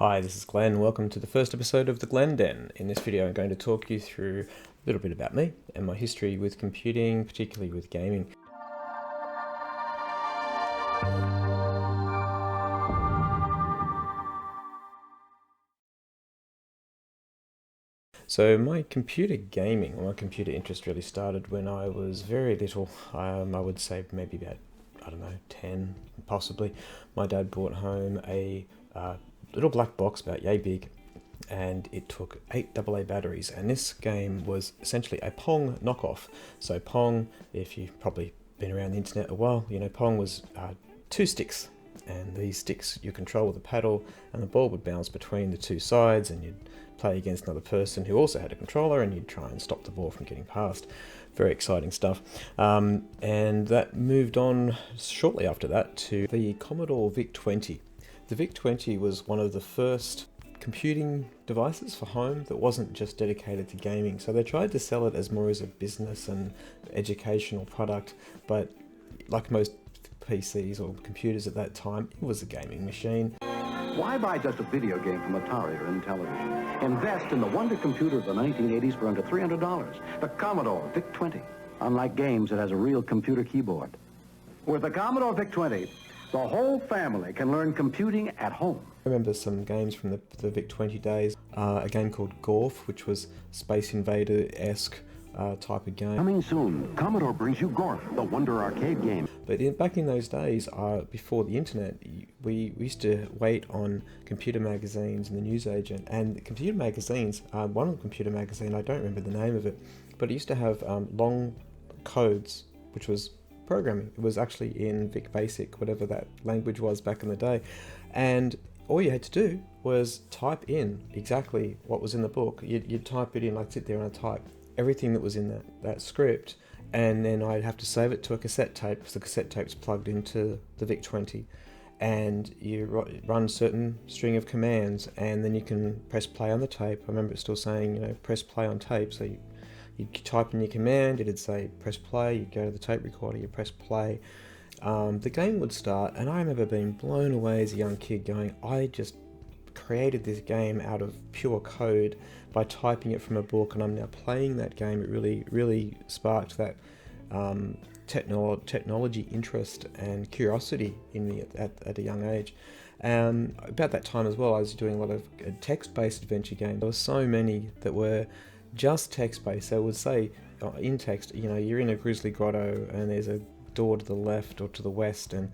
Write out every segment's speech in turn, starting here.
Hi, this is Glenn. Welcome to the first episode of the Glen Den. In this video I'm going to talk you through a little bit about me and my history with computing, particularly with gaming. So my computer gaming, or my computer interest really started when I was very little. I would say maybe about, 10 possibly. My dad brought home a little black box about yay big, and it took 8 AA batteries, and this game was essentially a Pong knockoff. So Pong, if you've probably been around the internet a while, you know Pong was 2 sticks, and these sticks you control with a paddle, and the ball would bounce between the 2 sides, and you'd play against another person who also had a controller, and you'd try and stop the ball from getting past. Very exciting stuff. And that moved on shortly after that to the Commodore VIC-20. The VIC-20 was one of the first computing devices for home that wasn't just dedicated to gaming. So they tried to sell it as more as a business and educational product, but like most PCs or computers at that time, it was a gaming machine. Why buy just a video game from Atari or Intellivision? Invest in the wonder computer of the 1980s for under $300, the Commodore VIC-20. Unlike games, it has a real computer keyboard. With the Commodore VIC-20, the whole family can learn computing at home. I remember some games from the VIC-20 days. A game called Golf, which was Space Invader-esque type of game. Coming soon, Commodore brings you Golf, the Wonder arcade game. But back in those days, before the internet, we used to wait on computer magazines and the newsagent. And computer magazines, one of the computer magazine, I don't remember the name of it, but it used to have long codes, which was programming. It was actually in Vic Basic, whatever that language was back in the day. And all you had to do was type in exactly what was in the book. You'd type it in, like sit there and type everything that was in that script, and then I'd have to save it to a cassette tape, because the cassette tape's plugged into the VIC-20, and you run certain string of commands, and then you can press play on the tape. I remember it still saying, press play on tape. So you'd type in your command, it'd say press play, you'd go to the tape recorder, you press play. The game would start, and I remember being blown away as a young kid going, I just created this game out of pure code by typing it from a book, and I'm now playing that game. It really sparked that technology interest and curiosity in me at a young age. About that time as well, I was doing a lot of text-based adventure games. There were so many that were just text-based. So it would say in text, you're in a grizzly grotto, and there's a door to the left or to the west, and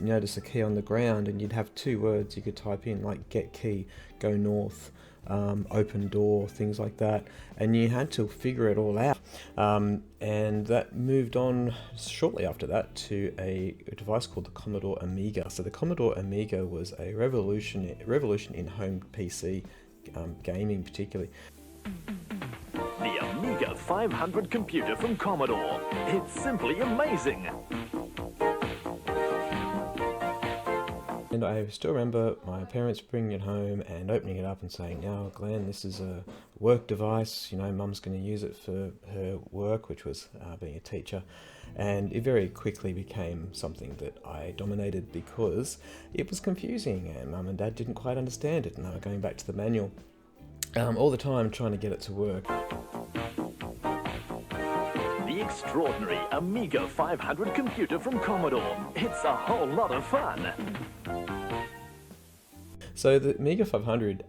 notice a key on the ground, and you'd have 2 words you could type in, like get key, go north, open door, things like that, and you had to figure it all out. And that moved on shortly after that to a device called the Commodore Amiga. So the Commodore Amiga was a revolution in home PC gaming, particularly. The Amiga 500 computer from Commodore. It's simply amazing. And I still remember my parents bringing it home and opening it up and saying, now Glenn, this is a work device, Mum's going to use it for her work, which was being a teacher. And it very quickly became something that I dominated because it was confusing, and Mum and Dad didn't quite understand it, and they were going back to the manual all the time trying to get it to work. The extraordinary Amiga 500 computer from Commodore. It's a whole lot of fun. So the Amiga 500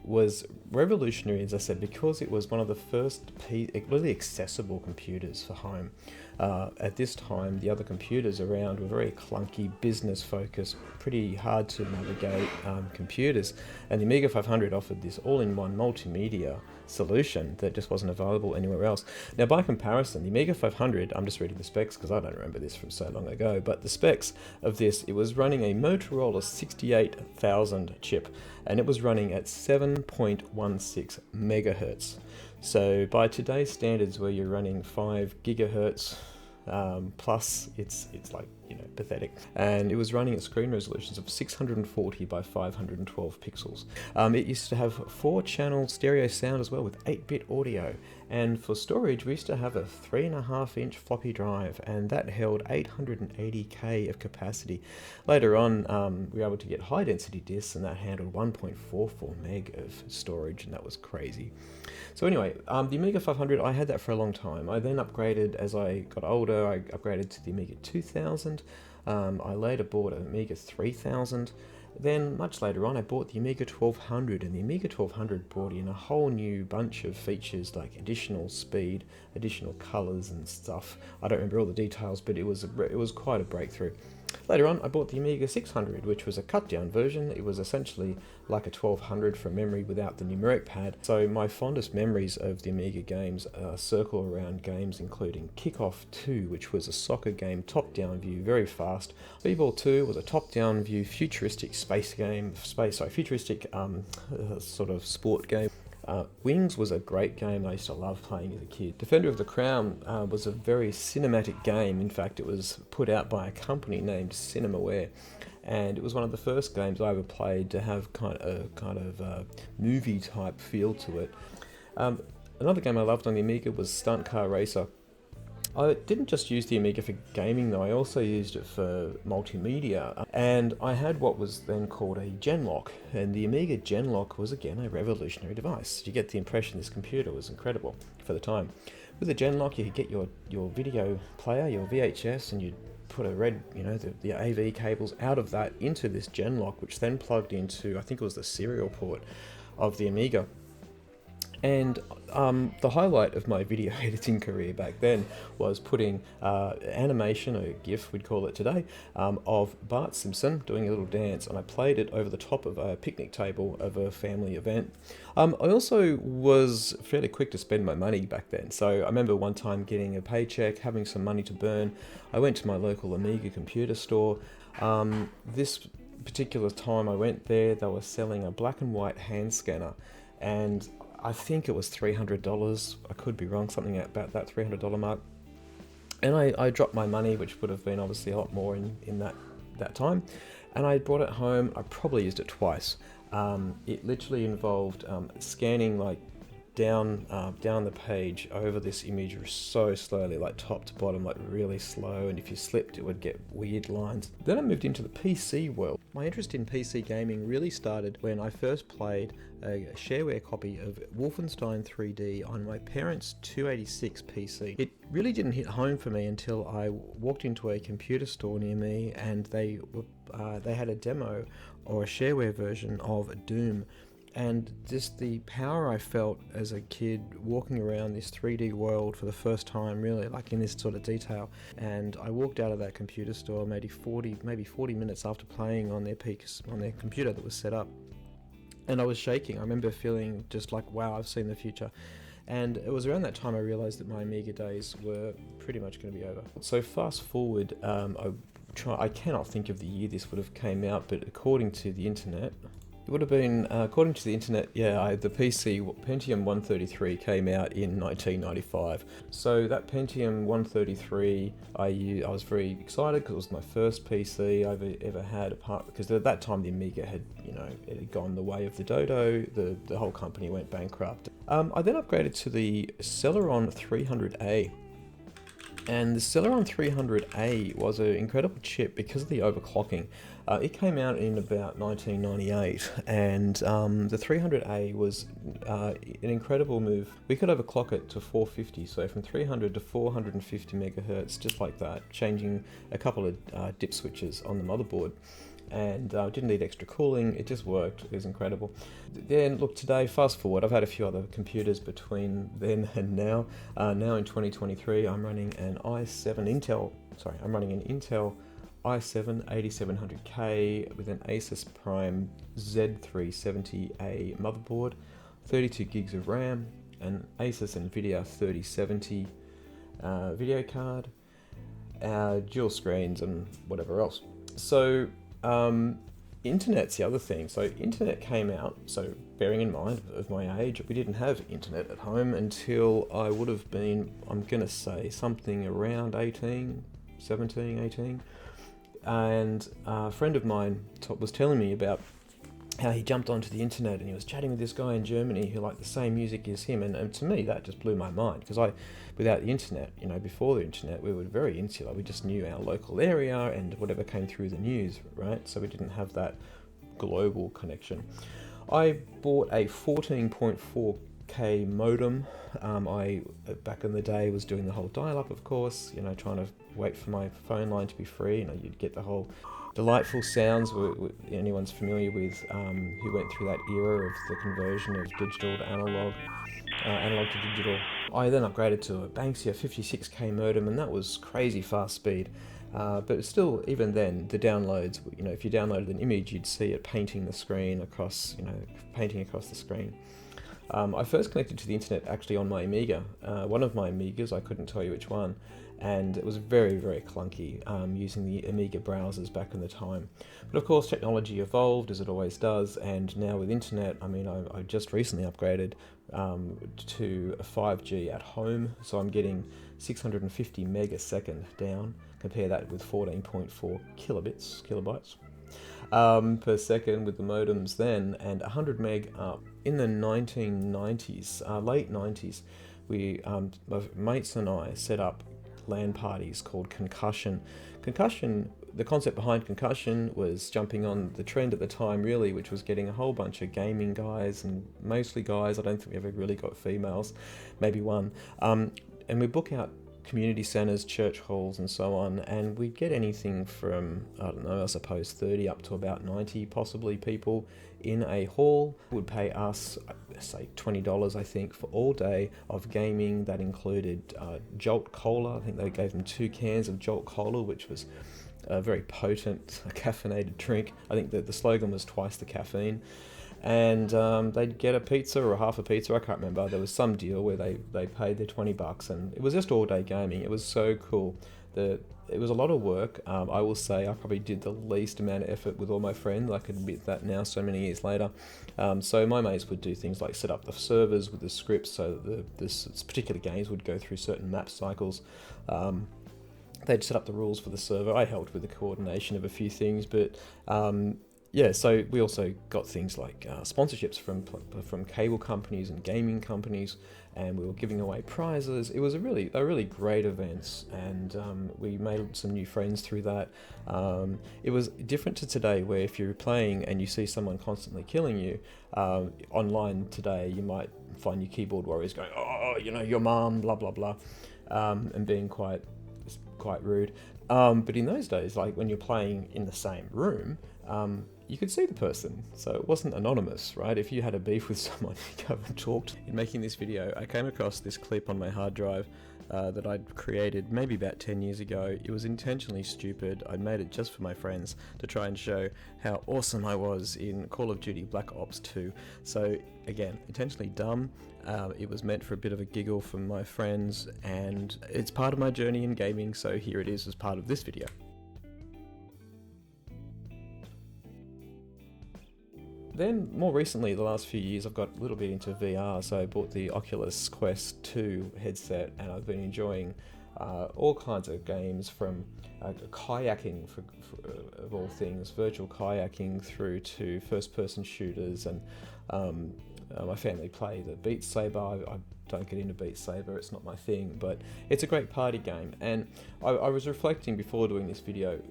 was revolutionary, as I said, because it was one of the first really accessible computers for home. At this time, the other computers around were very clunky, business-focused, pretty hard to navigate computers. And the Amiga 500 offered this all-in-one multimedia solution that just wasn't available anywhere else. Now, by comparison, the Amiga 500, I'm just reading the specs because I don't remember this from so long ago, but the specs of this, it was running a Motorola 68000 chip, and it was running at 7.16 megahertz. So by today's standards, where you're running 5 gigahertz plus, it's like pathetic. And it was running at screen resolutions of 640 by 512 pixels. It used to have 4-channel stereo sound as well with 8-bit audio. And for storage, we used to have a 3.5-inch floppy drive, and that held 880K of capacity. Later on, we were able to get high-density disks, and that handled 1.44 meg of storage, and that was crazy. So anyway, the Amiga 500, I had that for a long time. I then upgraded as I got older. I upgraded to the Amiga 2000. I later bought an Amiga 3000. Then, much later on, I bought the Amiga 1200, and the Amiga 1200 brought in a whole new bunch of features like additional speed, additional colours and stuff. I don't remember all the details, but it was quite a breakthrough. Later on, I bought the Amiga 600, which was a cut-down version. It was essentially like a 1200 from memory without the numeric pad. So my fondest memories of the Amiga games circle around games including Kickoff 2, which was a soccer game, top-down view, very fast. B-Ball 2 was a top-down view, futuristic futuristic sort of sport game. Wings was a great game I used to love playing as a kid. Defender of the Crown was a very cinematic game. In fact, it was put out by a company named Cinemaware, and it was one of the first games I ever played to have kind of movie type feel to it. Another game I loved on the Amiga was Stunt Car Racer. I didn't just use the Amiga for gaming though, I also used it for multimedia, and I had what was then called a Genlock, and the Amiga Genlock was again a revolutionary device. You get the impression this computer was incredible for the time. With a Genlock you could get your video player, your VHS, and you'd put a red, the AV cables out of that into this Genlock, which then plugged into, I think it was the serial port of the Amiga. And the highlight of my video editing career back then was putting animation, or GIF we'd call it today, of Bart Simpson doing a little dance, and I played it over the top of a picnic table of a family event. I also was fairly quick to spend my money back then, so I remember one time getting a paycheck, having some money to burn. I went to my local Amiga computer store. This particular time I went there, they were selling a black and white hand scanner, and I think it was $300. I could be wrong, something about that $300 mark. And I dropped my money, which would have been obviously a lot more in that time. And I brought it home. I probably used it twice. It literally involved scanning like down the page over this image so slowly, like top to bottom, like really slow, and if you slipped it would get weird lines. Then I moved into the PC world. My interest in PC gaming really started when I first played a shareware copy of Wolfenstein 3D on my parents' 286 PC. It really didn't hit home for me until I walked into a computer store near me, and they had a demo or a shareware version of Doom. And just the power I felt as a kid walking around this 3D world for the first time, really, like in this sort of detail. And I walked out of that computer store maybe 40 minutes after playing on their computer that was set up. And I was shaking. I remember feeling just like, wow, I've seen the future. And it was around that time I realized that my Amiga days were pretty much going to be over. So fast forward, I cannot think of the year this would have came out, but according to the internet, it would have been, according to the internet, the PC Pentium 133 came out in 1995. So that Pentium 133, I was very excited because it was my first PC I've ever had, because at that time the Amiga had, it had gone the way of the Dodo. The whole company went bankrupt. I then upgraded to the Celeron 300A. And the Celeron 300A was an incredible chip because of the overclocking. It came out in about 1998, and the 300A was an incredible move. We could overclock it to 450, so from 300 to 450 megahertz, just like that, changing a couple of dip switches on the motherboard. And didn't need extra cooling, it just worked. It was incredible. Then look, today, fast forward, I've had a few other computers between then and now. Now in 2023 I'm running an Intel i7 8700K with an Asus Prime Z370A motherboard, 32 gigs of RAM, an Asus Nvidia 3070 video card, dual screens and whatever else. So internet's the other thing. So internet came out, so bearing in mind of my age, we didn't have internet at home until I would have been, I'm gonna say, something around 18. and a friend of mine was telling me about how he jumped onto the internet and he was chatting with this guy in Germany who liked the same music as him, and to me that just blew my mind, because without the internet, before the internet, we were very insular. We just knew our local area and whatever came through the news, right? So we didn't have that global connection. I bought a 14.4K modem. I back in the day was doing the whole dial-up, of course, trying to wait for my phone line to be free. You'd get the whole delightful sounds. Anyone's familiar with who went through that era of the conversion of digital to analog to digital. I then upgraded to a Banksia 56K modem, and that was crazy fast speed. But still, even then, the downloads, if you downloaded an image, you'd see it painting the screen across, painting across the screen. I first connected to the internet actually on my Amiga, one of my Amigas, I couldn't tell you which one, and it was very, very clunky using the Amiga browsers back in the time. But of course, technology evolved, as it always does, and now with internet, I just recently upgraded to a 5G at home, so I'm getting 650 megasecond down. Compare that with 14.4 kilobytes per second with the modems then, and 100 meg up. In the 1990s, late 90s, my mates and I set up LAN parties called Concussion. The concept behind Concussion was jumping on the trend at the time, really, which was getting a whole bunch of gaming guys, and mostly guys. I don't think we ever really got females, maybe one. And we book out community centres, church halls and so on, and we'd get anything from, I suppose 30 up to about 90 possibly people in a hall. Would pay us, say $20 I think, for all day of gaming. That included Jolt Cola. I think they gave them 2 cans of Jolt Cola, which was a very potent caffeinated drink. I think that the slogan was twice the caffeine. And they'd get a pizza or half a pizza, I can't remember. There was some deal where they paid their $20, and it was just all day gaming. It was so cool. It was a lot of work. I will say I probably did the least amount of effort with all my friends. I can admit that now, so many years later. So my mates would do things like set up the servers with the scripts, so that this particular games would go through certain map cycles. They'd set up the rules for the server. I helped with the coordination of a few things, but yeah, so we also got things like sponsorships from cable companies and gaming companies, and we were giving away prizes. It was a really great events, and we made some new friends through that. It was different to today, where if you're playing and you see someone constantly killing you online today, you might find your keyboard warriors going, "Oh, your mom, blah blah blah," and being quite rude. But in those days, like when you're playing in the same room, you could see the person, so it wasn't anonymous, right? If you had a beef with someone, you go and talked. In making this video, I came across this clip on my hard drive that I'd created maybe about 10 years ago. It was intentionally stupid. I made it just for my friends to try and show how awesome I was in Call of Duty Black Ops 2. So again, intentionally dumb. It was meant for a bit of a giggle from my friends, and it's part of my journey in gaming, so here it is as part of this video. Then, more recently, the last few years, I've got a little bit into VR, so I bought the Oculus Quest 2 headset, and I've been enjoying all kinds of games, from kayaking, of all things, virtual kayaking, through to first-person shooters, and my family play the Beat Saber. I don't get into Beat Saber, it's not my thing, but it's a great party game. And I was reflecting before doing this video,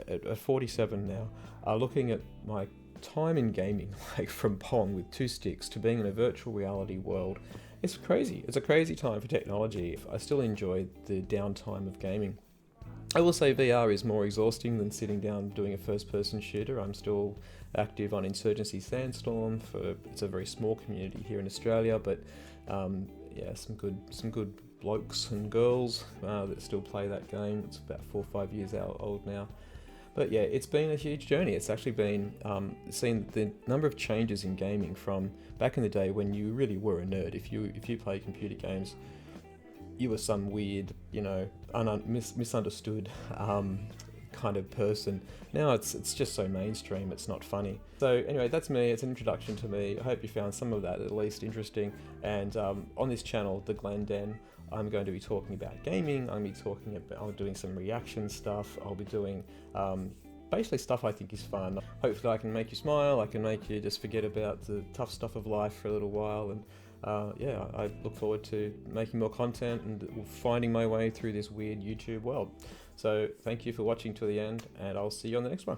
at 47 now, looking at my time in gaming, like from Pong with 2 sticks to being in a virtual reality world. It's crazy. It's a crazy time for technology. I still enjoy the downtime of gaming. I will say VR is more exhausting than sitting down doing a first-person shooter. I'm still active on Insurgency Sandstorm. It's a very small community here in Australia, but yeah, some good blokes and girls that still play that game. It's about 4 or 5 years old now. But yeah, it's been a huge journey. It's actually been seen the number of changes in gaming from back in the day when you really were a nerd. If you played computer games, you were some weird, misunderstood kind of person. Now it's just so mainstream, it's not funny. So anyway, that's me. It's an introduction to me. I hope you found some of that at least interesting. And on this channel, the Glen Den, I'm going to be talking about gaming. I'm doing some reaction stuff. I'll be doing basically stuff I think is fun. Hopefully I can make you smile. I can make you just forget about the tough stuff of life for a little while. And yeah, I look forward to making more content and finding my way through this weird YouTube world. So thank you for watching to the end, and I'll see you on the next one.